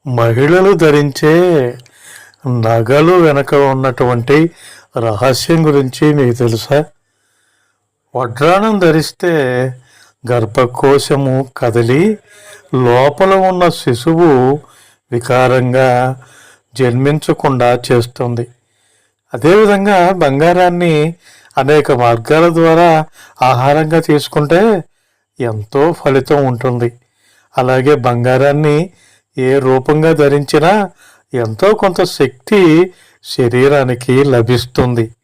మహిళలు ధరించే నగలు వెనక ఉన్నటువంటి రహస్యం గురించి మీకు తెలుసా? వడ్రాణం ధరిస్తే గర్భకోశము కదిలి లోపల ఉన్న శిశువు వికారంగా జన్మించకుండా చేస్తుంది. అదేవిధంగా బంగారాన్ని అనేక మార్గాల ద్వారా ఆహారంగా తీసుకుంటే ఎంతో ఫలితం ఉంటుంది. అలాగే బంగారాన్ని ఏ రూపంగా ధరించినా ఎంతో కొంత శక్తి శరీరానికి లభిస్తుంది.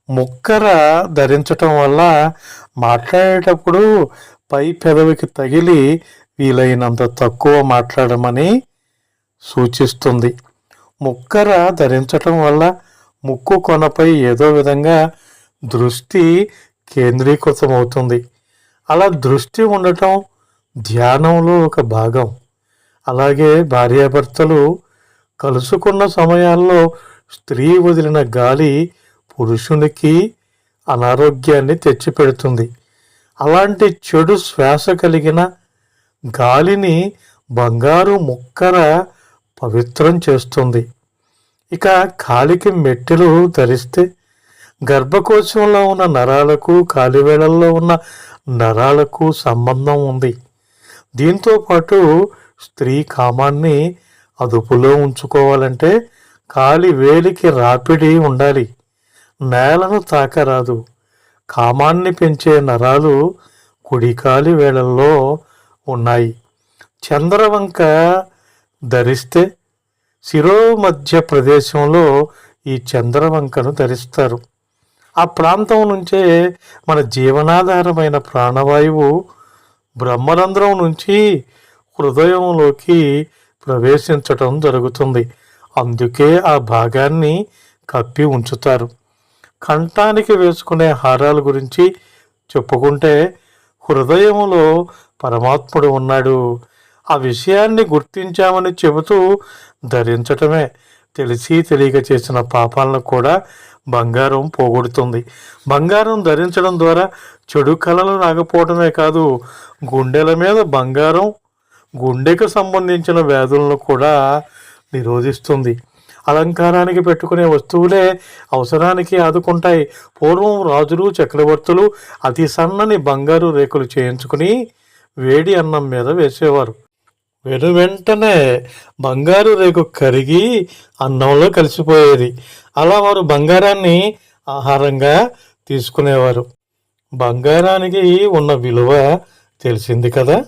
ముక్కర ధరించటం వల్ల మాట్లాడేటప్పుడు పై పెదవికి తగిలి వీలైనంత తక్కువ మాట్లాడమని సూచిస్తుంది. ముక్కర ధరించటం వల్ల ముక్కు కొనపై ఏదో విధంగా దృష్టి కేంద్రీకృతమవుతుంది. అలా దృష్టి ఉండటం ధ్యానంలో ఒక భాగం. అలాగే భార్యాభర్తలు కలుసుకున్న సమయాల్లో స్త్రీ వదిలిన గాలి పురుషునికి అనారోగ్యాన్ని తెచ్చిపెడుతుంది. అలాంటి చెడు శ్వాస కలిగిన గాలిని బంగారు ముక్కర పవిత్రం చేస్తుంది. ఇక కాలికి మెట్టెలు ధరిస్తే గర్భకోశంలో ఉన్న నరాలకు కాలివేళల్లో ఉన్న నరాలకు సంబంధం ఉంది. దీంతో పాటు స్త్రీ కామాన్ని అదుపులో ఉంచుకోవాలంటే కాలి వేలికి రాపిడి ఉండాలి. నేలను తాకరాదు. కామాన్ని పెంచే నరాలు కుడికాలి వేళల్లో ఉన్నాయి. చంద్రవంక ధరిస్తే శిరోమధ్య ప్రదేశంలో ఈ చంద్రవంకను ధరిస్తారు. ఆ ప్రాంతం నుంచే మన జీవనాధారమైన ప్రాణవాయువు బ్రహ్మరంధ్రం నుంచి హృదయంలోకి ప్రవేశించటం జరుగుతుంది. అందుకే ఆ భాగాన్ని కప్పి ఉంచుతారు. కంఠానికి వేసుకునే హారాల గురించి చెప్పుకుంటే హృదయంలో పరమాత్ముడు ఉన్నాడు. ఆ విషయాన్ని గుర్తించామని చెబుతూ ధరించటమే. తెలిసి తెలియక చేసిన పాపాలను కూడా బంగారం పోగొడుతుంది. బంగారం ధరించడం ద్వారా చెడు కళలు రాకపోవడమే కాదు, గుండెల మీద బంగారం గుండెకు సంబంధించిన వ్యాధులను కూడా నిరోధిస్తుంది. అలంకారానికి పెట్టుకునే వస్తువులే అవసరానికి ఆదుకుంటాయి. పూర్వం రాజులు చక్రవర్తులు అతి సన్నని బంగారు రేకులు చేయించుకుని వేడి అన్నం మీద వేసేవారు. వెంటనే బంగారు రేకు కరిగి అన్నంలో కలిసిపోయేది. అలా వారు బంగారాన్ని ఆహారంగా తీసుకునేవారు. బంగారానికి ఉన్న విలువ తెలిసింది కదా.